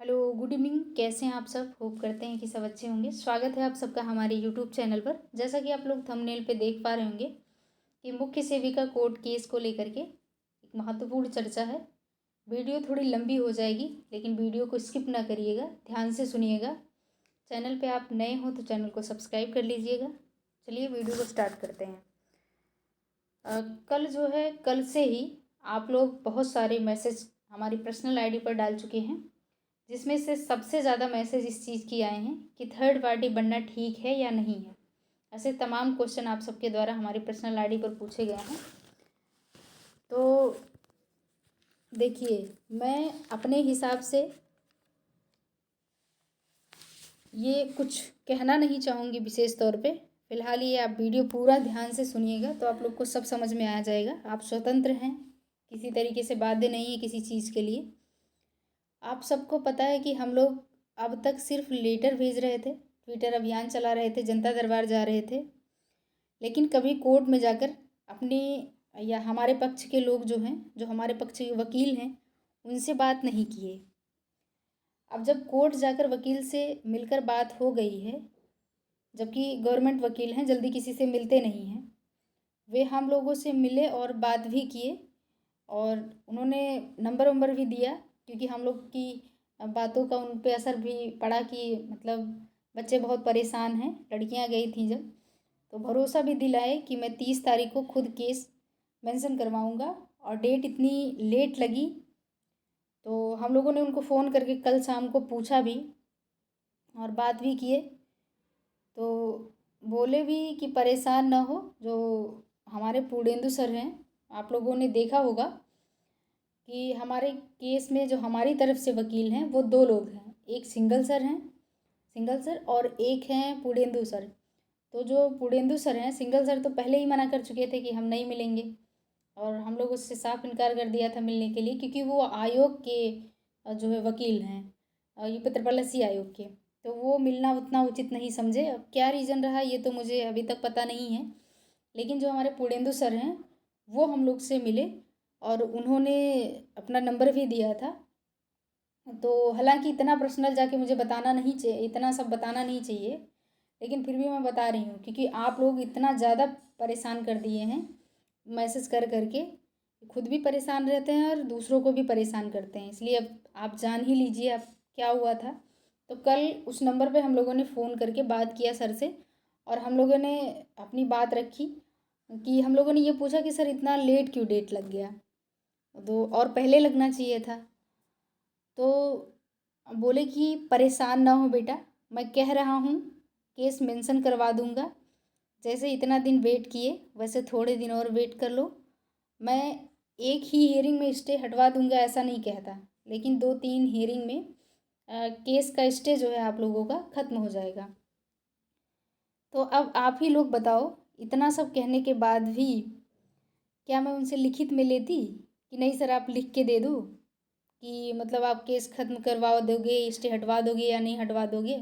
Hello, good evening. कैसे हैं आप सब? होप करते हैं कि सब अच्छे होंगे। स्वागत है आप सबका हमारे यूट्यूब चैनल पर। जैसा कि आप लोग थंबनेल पे देख पा रहे होंगे कि मुख्य सेविका कोर्ट केस को लेकर के एक महत्वपूर्ण चर्चा है। वीडियो थोड़ी लंबी हो जाएगी, लेकिन वीडियो को स्किप ना करिएगा, ध्यान से सुनिएगा। चैनल पे आप नए हो तो चैनल को सब्सक्राइब कर लीजिएगा। चलिए वीडियो को स्टार्ट करते हैं। कल से ही आप लोग बहुत सारे मैसेज हमारी पर्सनल आईडी पर डाल चुके हैं, जिसमें से सबसे ज़्यादा मैसेज इस चीज़ की आए हैं कि थर्ड पार्टी बनना ठीक है या नहीं है। ऐसे तमाम क्वेश्चन आप सबके द्वारा हमारी पर्सनल आईडी पर पूछे गए हैं। तो देखिए, मैं अपने हिसाब से ये कुछ कहना नहीं चाहूँगी विशेष तौर पे। फ़िलहाल ये आप वीडियो पूरा ध्यान से सुनिएगा तो आप लोग को सब समझ में आ जाएगा। आप स्वतंत्र हैं, किसी तरीके से बाध्य नहीं है किसी चीज़ के लिए। आप सबको पता है कि हम लोग अब तक सिर्फ लेटर भेज रहे थे, ट्विटर अभियान चला रहे थे, जनता दरबार जा रहे थे, लेकिन कभी कोर्ट में जाकर अपने या हमारे पक्ष के लोग जो हैं, जो हमारे पक्ष के वकील हैं, उनसे बात नहीं किए। अब जब कोर्ट जाकर वकील से मिलकर बात हो गई है, जबकि गवर्नमेंट वकील हैं, जल्दी किसी से मिलते नहीं हैं, वे हम लोगों से मिले और बात भी किए और उन्होंने नंबर वंबर भी दिया, क्योंकि हम लोग की बातों का उन पे असर भी पड़ा कि मतलब बच्चे बहुत परेशान हैं। लड़कियां गई थी जब, तो भरोसा भी दिलाए कि मैं 30 तारीख को खुद केस मेंशन करवाऊंगा, और डेट इतनी लेट लगी तो हम लोगों ने उनको फ़ोन करके कल शाम को पूछा भी और बात भी किए। तो बोले भी कि परेशान ना हो। जो हमारे पूर्णेंदु सर हैं, आप लोगों ने देखा होगा कि हमारे केस में जो हमारी तरफ से वकील हैं वो दो लोग हैं, एक सिंगल सर और एक हैं पूर्णेंदु सर। तो जो पूर्णेंदु सर हैं, सिंगल सर तो पहले ही मना कर चुके थे कि हम नहीं मिलेंगे, और हम लोग उससे साफ इनकार कर दिया था मिलने के लिए, क्योंकि वो आयोग के जो है वकील हैं, यूपी त्रिपल आयोग के। तो वो मिलना उतना उचित नहीं समझे। अब क्या रीज़न रहा ये तो मुझे अभी तक पता नहीं है, लेकिन जो हमारे पूर्णेंदु सर हैं वो हम लोग से मिले और उन्होंने अपना नंबर भी दिया था। तो हालांकि इतना पर्सनल जाके मुझे बताना नहीं चाहिए, इतना सब बताना नहीं चाहिए, लेकिन फिर भी मैं बता रही हूँ क्योंकि आप लोग इतना ज़्यादा परेशान कर दिए हैं मैसेज कर करके। खुद भी परेशान रहते हैं और दूसरों को भी परेशान करते हैं, इसलिए अब आप जान ही लीजिए अब क्या हुआ था। तो कल उस नंबर पे हम लोगों ने फ़ोन करके बात किया सर से, और हम लोगों ने अपनी बात रखी कि हम लोगों ने ये पूछा कि सर इतना लेट क्यों डेट लग गया, तो और पहले लगना चाहिए था। तो बोले कि परेशान ना हो बेटा, मैं कह रहा हूँ केस मेंशन करवा दूँगा। जैसे इतना दिन वेट किए वैसे थोड़े दिन और वेट कर लो। मैं एक ही हियरिंग में स्टे हटवा दूँगा ऐसा नहीं कहता, लेकिन 2-3 हियरिंग में केस का स्टे जो है आप लोगों का ख़त्म हो जाएगा। तो अब आप ही लोग बताओ, इतना सब कहने के बाद भी क्या मैं उनसे लिखित में लेती कि नहीं सर आप लिख के दे दो कि मतलब आप केस ख़त्म करवा दोगे, स्टे हटवा दोगे या नहीं हटवा दोगे।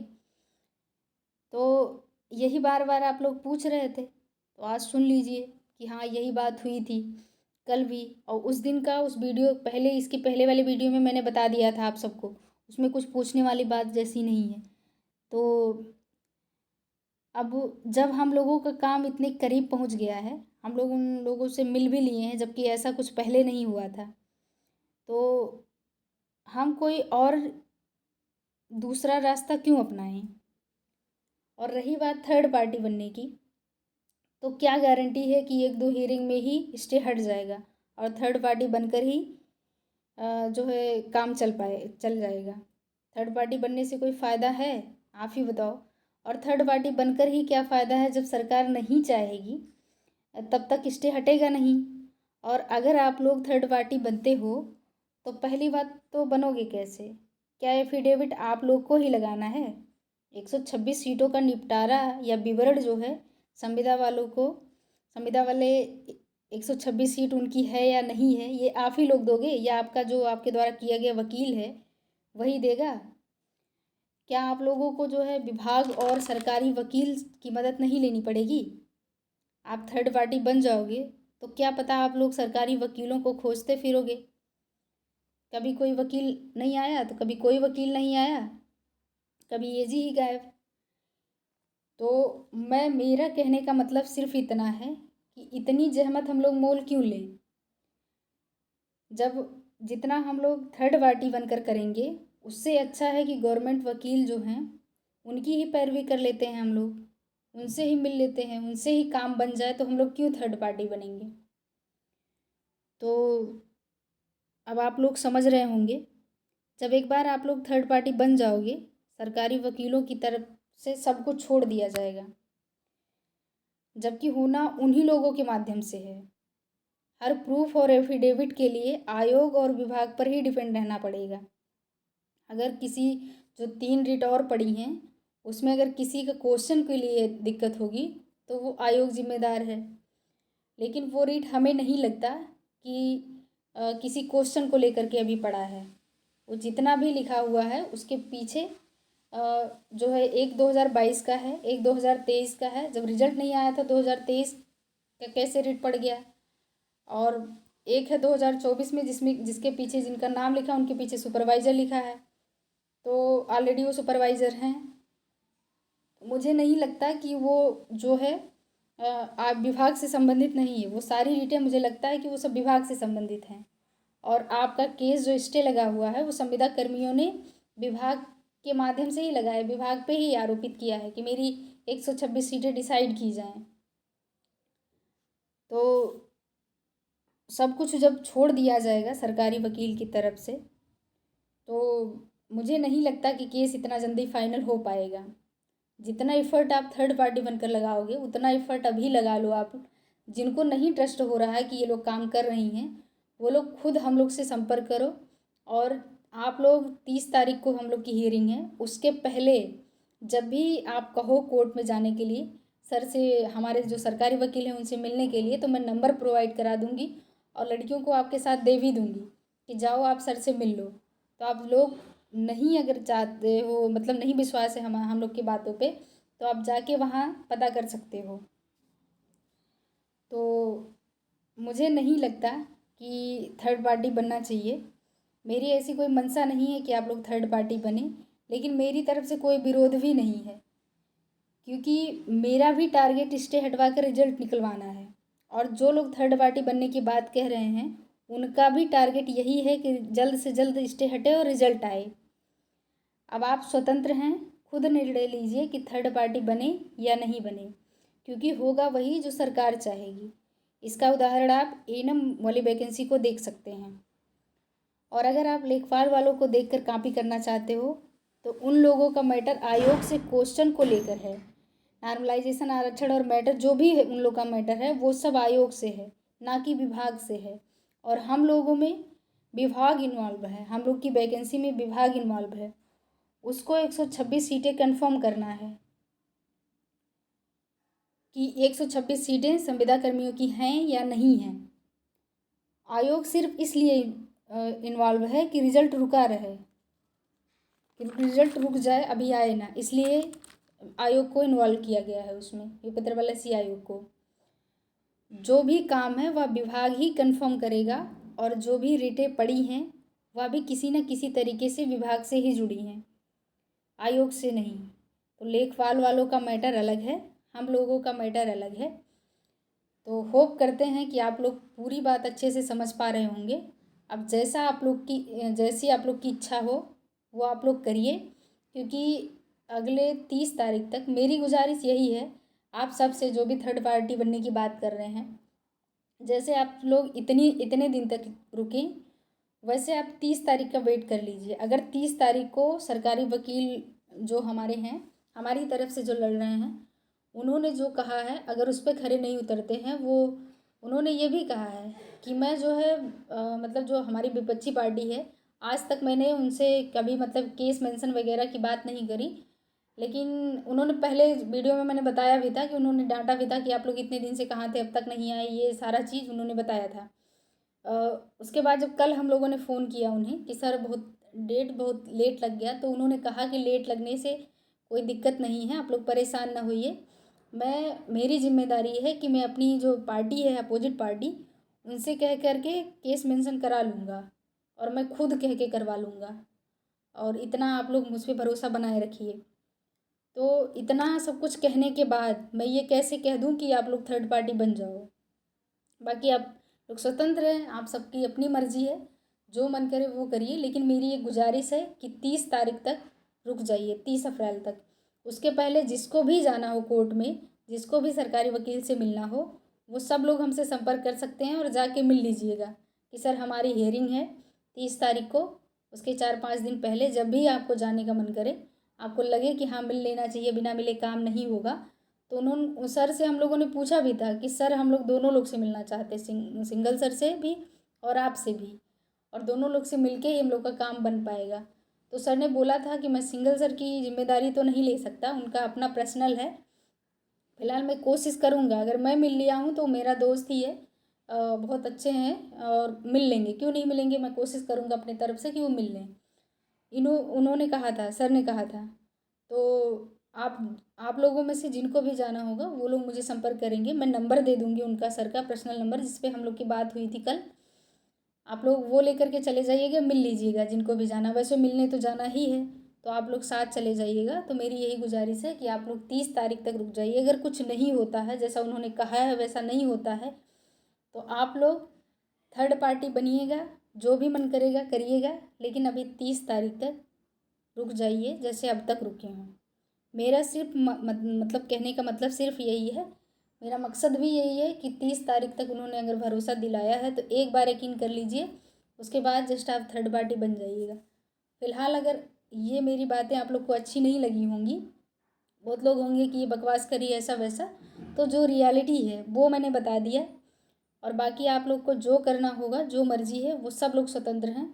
तो यही बार बार आप लोग पूछ रहे थे, तो आज सुन लीजिए कि हाँ यही बात हुई थी कल भी। और उस दिन का उस वीडियो पहले, इसके पहले वाले वीडियो में मैंने बता दिया था आप सबको, उसमें कुछ पूछने वाली बात जैसी नहीं है। तो अब जब हम लोगों का काम इतने करीब पहुंच गया है, हम लोग उन लोगों से मिल भी लिए हैं, जबकि ऐसा कुछ पहले नहीं हुआ था, तो हम कोई और दूसरा रास्ता क्यों अपनाएं। और रही बात थर्ड पार्टी बनने की, तो क्या गारंटी है कि 1-2 हियरिंग में ही स्टे हट जाएगा और थर्ड पार्टी बनकर ही जो है काम चल जाएगा। थर्ड पार्टी बनने से कोई फ़ायदा है? आप ही बताओ। और थर्ड पार्टी बनकर ही क्या फ़ायदा है जब सरकार नहीं चाहेगी, तब तक स्टे हटेगा नहीं। और अगर आप लोग थर्ड पार्टी बनते हो तो पहली बात तो बनोगे कैसे? क्या एफिडेविट आप लोग को ही लगाना है? 126 सीटों का निपटारा या विवरण जो है संविदा वालों को, संविदा वाले 126 सीट उनकी है या नहीं है, ये आप ही लोग दोगे या आपका जो आपके द्वारा किया गया वकील है वही देगा? क्या आप लोगों को जो है विभाग और सरकारी वकील की मदद नहीं लेनी पड़ेगी? आप थर्ड पार्टी बन जाओगे तो क्या पता आप लोग सरकारी वकीलों को खोजते फिरोगे। कभी कोई वकील नहीं आया तो कभी कोई वकील नहीं आया, कभी एजी ही गायब। तो मेरा कहने का मतलब सिर्फ इतना है कि इतनी जहमत हम लोग मोल क्यों लें, जब जितना हम लोग थर्ड पार्टी बनकर करेंगे उससे अच्छा है कि गवर्नमेंट वकील जो हैं उनकी ही पैरवी कर लेते हैं, हम लोग उनसे ही मिल लेते हैं, उनसे ही काम बन जाए, तो हम लोग क्यों थर्ड पार्टी बनेंगे। तो अब आप लोग समझ रहे होंगे, जब एक बार आप लोग थर्ड पार्टी बन जाओगे, सरकारी वकीलों की तरफ से सब कुछ छोड़ दिया जाएगा, जबकि होना उन्हीं लोगों के माध्यम से है। हर प्रूफ और एफिडेविट के लिए आयोग और विभाग पर ही डिपेंड रहना पड़ेगा। अगर किसी जो 3 रिट और पड़ी हैं उसमें अगर किसी का क्वेश्चन के लिए दिक्कत होगी तो वो आयोग जिम्मेदार है, लेकिन वो रिट हमें नहीं लगता कि किसी क्वेश्चन को लेकर के अभी पड़ा है। वो जितना भी लिखा हुआ है उसके पीछे जो है एक 2022 का है, एक 2023 का है। जब रिजल्ट नहीं आया था 2023 का कैसे रिट पड़ गया, और एक है 2024 में जिसके पीछे जिनका नाम लिखा उनके पीछे सुपरवाइज़र लिखा है, तो ऑलरेडी वो सुपरवाइज़र हैं। मुझे नहीं लगता कि वो जो है आप विभाग से संबंधित नहीं है। वो सारी रिटें मुझे लगता है कि वो सब विभाग से संबंधित हैं, और आपका केस जो स्टे लगा हुआ है वो संविदा कर्मियों ने विभाग के माध्यम से ही लगाया, विभाग पे ही आरोपित किया है कि मेरी 126 सीटें डिसाइड की जाएं। तो सब कुछ जब छोड़ दिया जाएगा सरकारी वकील की तरफ से, तो मुझे नहीं लगता कि केस इतना जल्दी फाइनल हो पाएगा। जितना एफर्ट आप थर्ड पार्टी बनकर लगाओगे उतना एफर्ट अभी लगा लो आप। जिनको नहीं ट्रस्ट हो रहा है कि ये लोग काम कर रही हैं, वो लोग खुद हम लोग से संपर्क करो। और आप लोग 30 तारीख को हम लोग की हियरिंग है, उसके पहले जब भी आप कहो कोर्ट में जाने के लिए, सर से, हमारे जो सरकारी वकील हैं उनसे मिलने के लिए, तो मैं नंबर प्रोवाइड करा दूँगी और लड़कियों को आपके साथ दे भी दूँगी कि जाओ आप सर से मिल लो। तो आप लोग नहीं अगर चाहते हो, मतलब नहीं विश्वास है हम लोग की बातों पे, तो आप जाके वहाँ पता कर सकते हो। तो मुझे नहीं लगता कि थर्ड पार्टी बनना चाहिए। मेरी ऐसी कोई मंशा नहीं है कि आप लोग थर्ड पार्टी बने, लेकिन मेरी तरफ से कोई विरोध भी नहीं है, क्योंकि मेरा भी टारगेट स्टे हटवा कर रिजल्ट निकलवाना है। और जो लोग थर्ड पार्टी बनने की बात कह रहे हैं उनका भी टारगेट यही है कि जल्द से जल्द स्टे हटे और रिजल्ट आए। अब आप स्वतंत्र हैं, खुद निर्णय लीजिए कि थर्ड पार्टी बने या नहीं बने, क्योंकि होगा वही जो सरकार चाहेगी। इसका उदाहरण आप एएनएम वाली वैकेंसी को देख सकते हैं। और अगर आप लेखपाल वालों को देखकर कॉपी करना चाहते हो तो उन लोगों का मैटर आयोग से क्वेश्चन को लेकर है। नॉर्मलाइजेशन, आरक्षण और मैटर जो भी है उन लोग का मैटर है वो सब आयोग से है, ना कि विभाग से है। और हम लोगों में विभाग इन्वॉल्व है, हम लोग की वैकेंसी में विभाग इन्वॉल्व है। उसको 126 सीटें कंफर्म करना है कि 126 सीटें संविदा कर्मियों की हैं या नहीं हैं। आयोग सिर्फ इसलिए इन्वॉल्व है कि रिजल्ट रुका रहे, कि रिजल्ट रुक जाए, अभी आए ना, इसलिए आयोग को इन्वॉल्व किया गया है उसमें, विपत्र बलसी आयोग को। जो भी काम है वह विभाग ही कंफर्म करेगा, और जो भी रिटें पड़ी हैं वह भी किसी न किसी तरीके से विभाग से ही जुड़ी हैं, आयोग से नहीं। तो लेखपाल वालों का मैटर अलग है, हम लोगों का मैटर अलग है। तो होप करते हैं कि आप लोग पूरी बात अच्छे से समझ पा रहे होंगे। अब जैसी आप लोग की इच्छा हो वो आप लोग करिए, क्योंकि अगले 30 तारीख तक मेरी गुजारिश यही है आप सब से, जो भी थर्ड पार्टी बनने की बात कर रहे हैं, जैसे आप लोग इतने दिन तक रुके, वैसे आप 30 तारीख का वेट कर लीजिए। अगर 30 तारीख को सरकारी वकील जो हमारे हैं, हमारी तरफ से जो लड़ रहे हैं, उन्होंने जो कहा है अगर उस पर खरे नहीं उतरते हैं, उन्होंने ये भी कहा है कि मैं जो है मतलब जो हमारी विपक्षी पार्टी है, आज तक मैंने उनसे कभी मतलब केस मेंशन वगैरह की बात नहीं करी, लेकिन उन्होंने पहले वीडियो में मैंने बताया भी था कि उन्होंने डांटा भी था कि आप लोग इतने दिन से कहाँ थे, अब तक नहीं आए, ये सारा चीज़ उन्होंने बताया था। उसके बाद जब कल हम लोगों ने फ़ोन किया उन्हें कि सर डेट बहुत लेट लग गया, तो उन्होंने कहा कि लेट लगने से कोई दिक्कत नहीं है, आप लोग परेशान ना होइए। मेरी जिम्मेदारी है कि मैं अपनी जो पार्टी है अपोजिट पार्टी, उनसे कह करके केस मेंशन करा लूँगा, और मैं खुद कह के करवा लूँगा, और इतना आप लोग मुझ पे भरोसा बनाए रखिए। तो इतना सब कुछ कहने के बाद मैं ये कैसे कह दूँ कि आप लोग थर्ड पार्टी बन जाओ? बाकी आप लोग स्वतंत्र हैं, आप सबकी अपनी मर्जी है, जो मन करे वो करिए, लेकिन मेरी एक गुजारिश है कि 30 तारीख तक रुक जाइए, 30 अप्रैल तक। उसके पहले जिसको भी जाना हो कोर्ट में, जिसको भी सरकारी वकील से मिलना हो, वो सब लोग हमसे संपर्क कर सकते हैं और जाके मिल लीजिएगा कि सर हमारी हियरिंग है 30 तारीख को। उसके 4-5 दिन पहले जब भी आपको जाने का मन करे, आपको लगे कि हाँ मिल लेना चाहिए, बिना मिले काम नहीं होगा, तो उन्होंने सर से हम लोगों ने पूछा भी था कि सर हम लोग दोनों लोग से मिलना चाहते, सिंगल सर से भी और आपसे भी, और दोनों लोग से मिलके ही हम लोग का काम बन पाएगा। तो सर ने बोला था कि मैं सिंगल सर की जिम्मेदारी तो नहीं ले सकता, उनका अपना पर्सनल है। फ़िलहाल मैं कोशिश करूँगा, अगर मैं मिल लिया हूँ तो मेरा दोस्त ही है, बहुत अच्छे हैं और मिल लेंगे, क्यों नहीं मिलेंगे। मैं कोशिश करूँगा अपनी तरफ से कि वो मिल लें। उन्होंने कहा था, सर ने कहा था। तो आप लोगों में से जिनको भी जाना होगा वो लोग मुझे संपर्क करेंगे, मैं नंबर दे दूँगी उनका, सर का पर्सनल नंबर जिस पे हम लोग की बात हुई थी कल। आप लोग वो लेकर के चले जाइएगा, मिल लीजिएगा जिनको भी जाना। वैसे मिलने तो जाना ही है, तो आप लोग साथ चले जाइएगा। तो मेरी यही गुजारिश है कि आप लोग 30 तारीख तक रुक जाइए। अगर कुछ नहीं होता है, जैसा उन्होंने कहा है वैसा नहीं होता है, तो आप लोग थर्ड पार्टी बनिएगा, जो भी मन करेगा करिएगा, लेकिन अभी 30 तारीख तक रुक जाइए जैसे अब तक रुके हों। मेरा सिर्फ मतलब कहने का मतलब सिर्फ यही है, मेरा मकसद भी यही है कि 30 तारीख तक उन्होंने अगर भरोसा दिलाया है तो एक बार यकीन कर लीजिए, उसके बाद जस्ट आप थर्ड पार्टी बन जाइएगा। फ़िलहाल अगर ये मेरी बातें आप लोग को अच्छी नहीं लगी होंगी, बहुत लोग होंगे कि ये बकवास करी ऐसा वैसा, तो जो रियलिटी है वो मैंने बता दिया। और बाकी आप लोग को जो करना होगा, जो मर्ज़ी है, वो सब लोग स्वतंत्र हैं।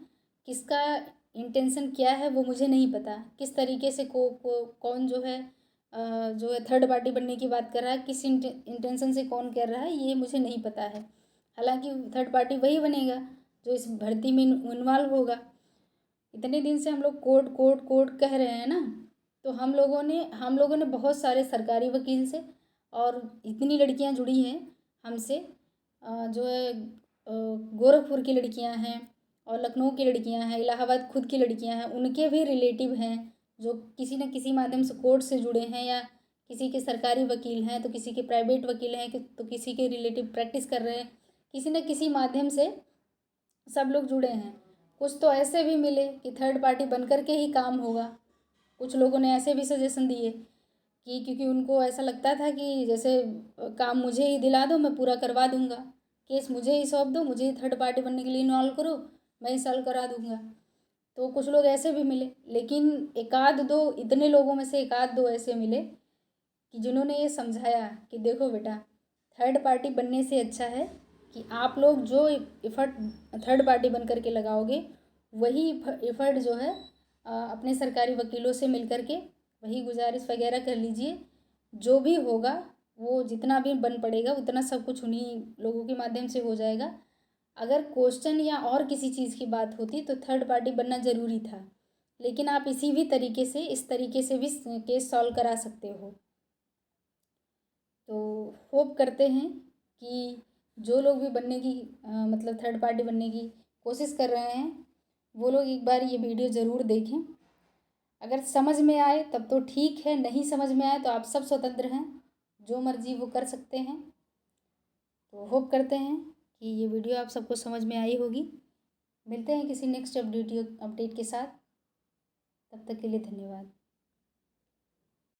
किसका इंटेंशन क्या है वो मुझे नहीं पता, किस तरीके से कौन जो है थर्ड पार्टी बनने की बात कर रहा है, किस इंटेंशन से कौन कर रहा है, ये मुझे नहीं पता है। हालांकि थर्ड पार्टी वही बनेगा जो इस भर्ती में इन्वॉल्व होगा। इतने दिन से हम लोग कोर्ट कोर्ट कोर्ट कह रहे हैं ना, तो हम लोगों ने बहुत सारे सरकारी वकील से, और इतनी लड़कियां जुड़ी हैं हमसे, जो है गोरखपुर की लड़कियां हैं और लखनऊ की लड़कियां हैं, इलाहाबाद खुद की लड़कियां हैं, उनके भी रिलेटिव हैं जो किसी न किसी माध्यम से कोर्ट से जुड़े हैं, या किसी के सरकारी वकील हैं तो किसी के प्राइवेट वकील हैं तो किसी के रिलेटिव प्रैक्टिस कर रहे हैं, किसी न किसी माध्यम से सब लोग जुड़े हैं। कुछ तो ऐसे भी मिले कि थर्ड पार्टी बन कर के ही काम होगा। कुछ लोगों ने ऐसे भी सजेशन दिए कि क्योंकि उनको ऐसा लगता था कि जैसे काम मुझे ही दिला दो मैं पूरा करवा दूंगा, केस मुझे ही सौंप दो, मुझे ही थर्ड पार्टी बनने के लिए इन्वॉल्व करो, मैं ही सॉल्व करा दूंगा। तो कुछ लोग ऐसे भी मिले, लेकिन एकाध दो, इतने लोगों में से एकाध दो ऐसे मिले कि जिन्होंने ये समझाया कि देखो बेटा, थर्ड पार्टी बनने से अच्छा है कि आप लोग जो एफर्ट थर्ड पार्टी बन कर के लगाओगे, वही एफर्ट जो है अपने सरकारी वकीलों से मिल कर के वही गुजारिश वगैरह कर लीजिए। जो भी होगा, वो जितना भी बन पड़ेगा उतना सब कुछ उन्हीं लोगों के माध्यम से हो जाएगा। अगर क्वेश्चन या और किसी चीज़ की बात होती तो थर्ड पार्टी बनना ज़रूरी था, लेकिन आप इसी भी तरीके से, इस तरीके से भी केस सॉल्व करा सकते हो। तो होप करते हैं कि जो लोग भी बनने की मतलब थर्ड पार्टी बनने की कोशिश कर रहे हैं, वो लोग एक बार ये वीडियो ज़रूर देखें। अगर समझ में आए तब तो ठीक है, नहीं समझ में आए तो आप सब स्वतंत्र हैं, जो मर्जी वो कर सकते हैं। तो होप करते हैं कि ये वीडियो आप सबको समझ में आई होगी। मिलते हैं किसी नेक्स्ट अपडेट के साथ, तब तक के लिए धन्यवाद।